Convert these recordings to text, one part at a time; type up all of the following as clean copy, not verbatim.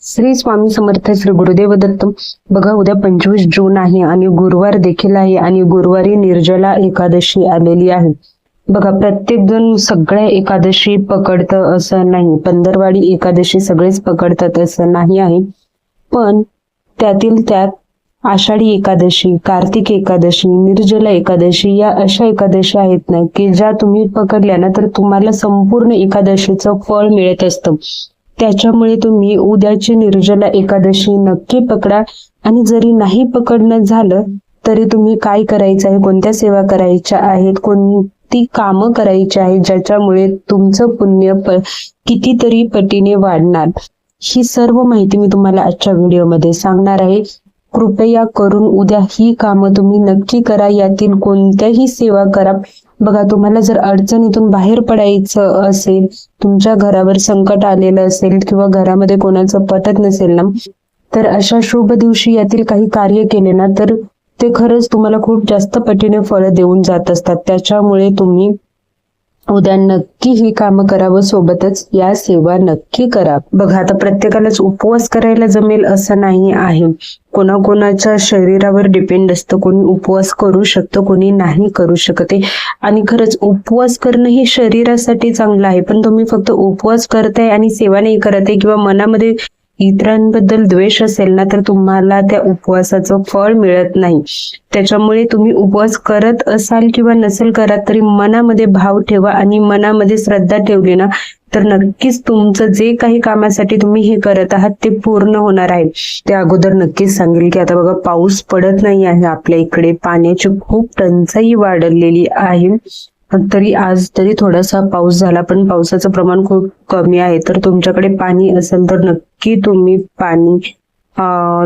श्री स्वामी समर्थ, श्री गुरुदेव दत्त. बघा, उद्या 25 जून आहे आणि गुरुवार देखील आहे आणि गुरुवारी निर्जला एकादशी आलेली आहे. बघा, प्रत्येक जण सगळ्या एकादशी पकडतं असं नाही, पंधरवाडी एकादशी सगळेच पकडतात असं नाही आहे. पण त्यातील त्यात आषाढी एकादशी, कार्तिक एकादशी, निर्जला एकादशी या अशा एकादशी आहेत ना की ज्या तुम्ही पकडल्या ना तर तुम्हाला संपूर्ण एकादशीचं फळ मिळत असतं. त्याच्यामुळे तुम्ही उद्याची निर्जला एकादशी नक्की पकडा. आणि जरी नाही पकडणं झालं तरी तुम्ही काय करायचं आहे, कोणत्या सेवा करायच्या आहेत, कोणती कामं करायची आहेत ज्याच्यामुळे तुमचं पुण्य कितीतरी पटीने वाढणार, ही सर्व माहिती मी तुम्हाला आजच्या व्हिडिओमध्ये सांगणार आहे. कृपया करून उद्या ही कामं तुम्ही नक्की करा, यातील कोणत्याही सेवा करा. बघा, तुम्हाला जर अडचणीतून बाहेर पडायचं असेल, तुमच्या घरावर संकट आलेलं असेल किंवा घरामध्ये कोणाचं पटत नसेल ना, तर अशा शुभ दिवशी यातील काही कार्य केले ना तर ते खरंच तुम्हाला खूप जास्त पटीने फळं देऊन जात असतात. त्याच्यामुळे तुम्ही उद्या नक्की ही कामं करा व सोबतच या सेवा नक्की करा. बघा, आता प्रत्येकालाच उपवास करायला जमेल असं नाही आहे. कोणाकोणाच्या शरीरावर डिपेंड असतं, कोणी उपवास करू शकतं, कोणी नाही करू शकत. आणि खरंच उपवास करणं हे शरीरासाठी चांगलं आहे, पण तुम्ही फक्त उपवास करताय आणि सेवा नाही करत आहे किंवा मनामध्ये इतरांबद्दल द्वेष असेल ना तर तुम्हाला त्या उपवासाचं फळ मिळत नाही. त्याच्यामुळे तुम्ही उपवास करत असाल किंवा नसेल करत तरी मनामध्ये भाव ठेवा आणि मनामध्ये श्रद्धा ठेवली ना तर नक्कीच तुमचं जे काही कामासाठी तुम्ही हे करत आहात ते पूर्ण होणार आहे. ते अगोदर नक्कीच सांगेल की आता बघा, पाऊस पडत नाही आहे आपल्या इकडे, पाण्याची खूप टंचाई वाढलेली आहे. तरी आज तरी थोडासा पाऊस झाला, पण पावसाचं प्रमाण खूप कमी आहे. तर तुमच्याकडे पाणी असेल तर नक्की तुम्ही पाणी,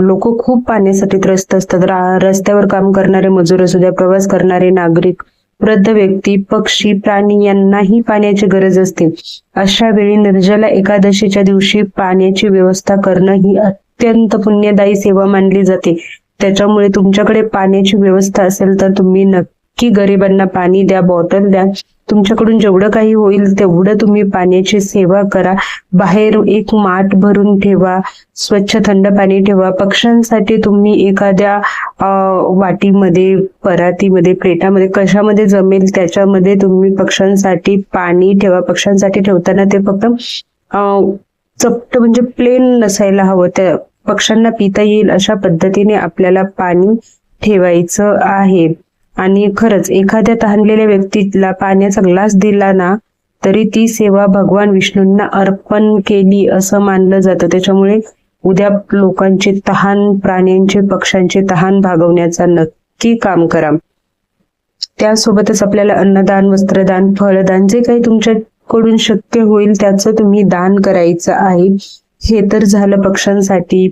लोक खूप पाण्यासाठी त्रस्त असतात. रस्त्यावर काम करणारे मजूर असू द्या, प्रवास करणारे नागरिक, वृद्ध व्यक्ती, पक्षी, प्राणी यांनाही पाण्याची गरज असते. अशा वेळी निर्जला एकादशीच्या दिवशी पाण्याची व्यवस्था करणं ही अत्यंत पुण्यदायी सेवा मानली जाते. त्याच्यामुळे तुमच्याकडे पाण्याची व्यवस्था असेल तर तुम्ही नक्की गरिबांना पाणी द्या, बॉटल द्या. तुमच्याकडून जेवढं काही होईल तेवढं तुम्ही पाण्याची सेवा करा. बाहेर एक माठ भरून ठेवा, स्वच्छ थंड पाणी ठेवा. पक्ष्यांसाठी तुम्ही एखाद्या वाटीमध्ये, परातीमध्ये, प्लेटामध्ये, कशामध्ये जमेल त्याच्यामध्ये तुम्ही पक्ष्यांसाठी पाणी ठेवा. पक्ष्यांसाठी ठेवताना ते फक्त चपट म्हणजे प्लेन नसायला हवं, त्या पक्ष्यांना पिता येईल अशा पद्धतीने आपल्याला पाणी ठेवायचं आहे. आणि खरंच एखाद्या तहानलेल्या व्यक्तीला पाण्याचा ग्लास दिला ना तरी ती सेवा भगवान विष्णूंना अर्पण केली असं मानलं जातं. त्याच्यामुळे उद्या लोकांची तहान, प्राण्यांची, पक्ष्यांची तहान भागवण्याचा नक्की काम करा. त्यासोबतच आपल्याला अन्नदान, वस्त्रदान, फळदान, जे काही तुमच्याकडून शक्य होईल त्याचं तुम्ही दान करायचं आहे. हे तर झालं पक्ष्यांसाठी,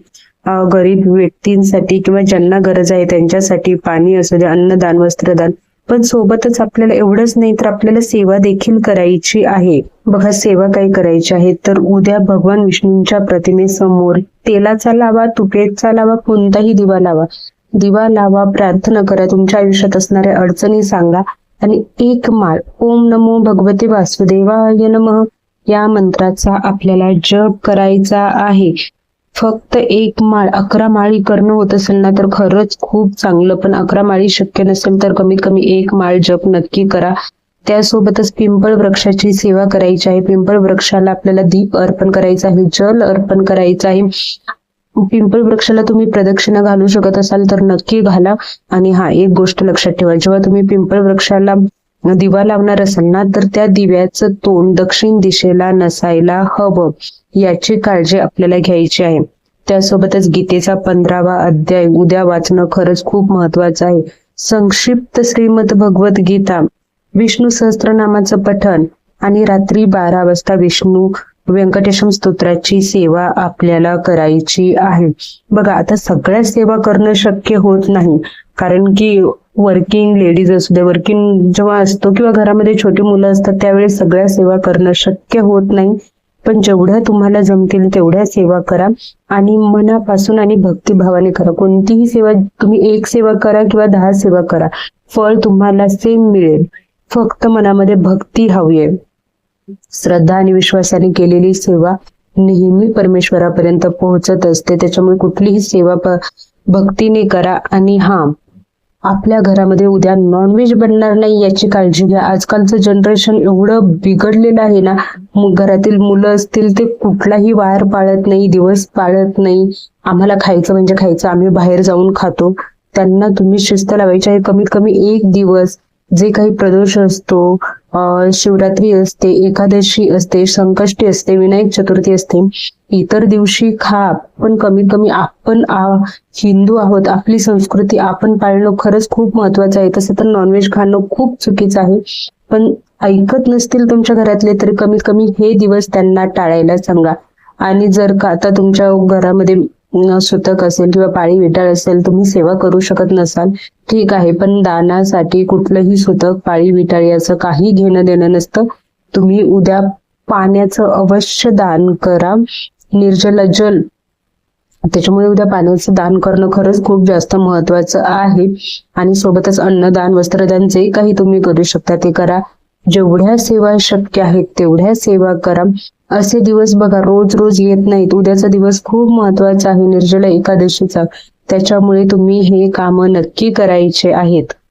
गरीब व्यक्तींसाठी किंवा ज्यांना गरज आहे त्यांच्यासाठी पाणी असू द्या, अन्नदान, वस्त्रदान. पण सोबतच आपल्याला एवढंच नाही तर आपल्याला सेवा देखील करायची आहे. बघा, सेवा काय करायची आहे तर उद्या भगवान विष्णूंच्या प्रतिमेसमोर तेलाचा लावा, तुपाचा लावा, कोणताही दिवा लावा. दिवा लावा, प्रार्थना करा, तुमच्या आयुष्यात असणाऱ्या अडचणी सांगा आणि एक माळ ओम नमो भगवते वासुदेवाय नमः या मंत्राचा आपल्याला जप करायचा आहे. फक्त एक माळ, 11 माळी करणं होत असेल ना तर खरंच खूप चांगलं, पण 11 माळी शक्य नसेल तर कमीत कमी एक माळ जप नक्की करा. त्यासोबतच पिंपळ वृक्षाची सेवा करायची आहे. पिंपळ वृक्षाला आपल्याला दीप अर्पण करायचा आहे, जल अर्पण करायचं आहे. पिंपळ वृक्षाला तुम्ही प्रदक्षिणा घालू शकत असाल तर नक्की घाला. आणि एक गोष्ट लक्षात ठेवा, जेव्हा तुम्ही पिंपळ वृक्षाला दिवा लावणार असाल ना तर त्या दिव्याचं तोंड दक्षिण दिशेला नसायला हवं, याची काळजी आपल्याला घ्यायची आहे. त्यासोबतच गीतेचा 15वा अध्याय उद्या वाचणं खरंच खूप महत्वाचं आहे. संक्षिप्त श्रीमद भगवत गीता, विष्णू सहस्त्रनामाचं पठण आणि रात्री 12 वाजता विष्णू व्यंकटेशम स्तोत्राची सेवा आपल्याला करायची आहे. बघा, आता सगळ्या सेवा करणं शक्य होत नाही, कारण की वर्किंग लेडीज असू दे, वर्किंग जेव्हा असतो किंवा घरामध्ये छोटी मुलं असतात त्यावेळेस सगळ्या सेवा करणं शक्य होत नाही. पण जेवढ्या तुम्हाला जमतील तेवढ्या सेवा करा आणि मनापासून आणि भक्तिभावाने करा. कोणतीही सेवा तुम्ही 1 सेवा करा किंवा 10 सेवा करा, फळ तुम्हाला सेम मिळेल. फक्त मनामध्ये भक्ती हवी आहे. श्रद्धा आणि विश्वासाने केलेली सेवा नेहमी परमेश्वरापर्यंत पोहोचत असते. त्याच्यामुळे कुठलीही सेवा भक्तीने करा. आणि आपल्या घरामध्ये उद्या नॉनव्हेज बनणार नाही याची काळजी घ्या. आजकालचं जनरेशन एवढं बिघडलेलं आहे ना, घरातील मुलं असतील ते कुठलाही वार पाळत नाही, दिवस पाळत नाही. आम्हाला खायचं म्हणजे खायचं, आम्ही बाहेर जाऊन खातो. त्यांना तुम्ही शिस्त लावायची आहे. कमीत कमी एक दिवस जे काही प्रदोष असतो, शिवरात्री असते, एकादशी असते, संकष्टी असते, विनायक चतुर्थी असते, इतर दिवशी खा. पण कमीत कमी आपण हिंदू आहोत, आपली संस्कृती आपण पाळणं खरंच खूप महत्वाचं आहे. तसं तर नॉनव्हेज खाणं खूप चुकीचं आहे. पण ऐकत नसतील तुमच्या घरातले तर कमीत कमी हे दिवस त्यांना टाळायला सांगा. आणि जर का आता तुमच्या घरामध्ये सुतक असेल किंवा पाळी विटाळ असेल, तुम्ही सेवा करू शकत नसाल, ठीक आहे. पण दानासाठी कुठलंही सुतक, पाळी विटाळ याचं काही घेणं देणं नसतं. तुम्ही उद्या पाण्याचं अवश्य दान करा, निर्जल जल. त्याच्यामुळे उद्या पाण्याचं दान करणं खरंच खूप जास्त महत्वाचं आहे. आणि सोबतच अन्नदान, वस्त्रदान जे काही तुम्ही करू शकता ते करा. जेवढ्या सेवा शक्य आहेत तेवढ्या सेवा करा. असे दिवस बघा रोज रोज येत नाहीत. उद्याचा दिवस खूप महत्वाचा आहे, निर्जला एकादशीचा. त्याच्यामुळे तुम्ही हे कामं नक्की करायचे आहेत.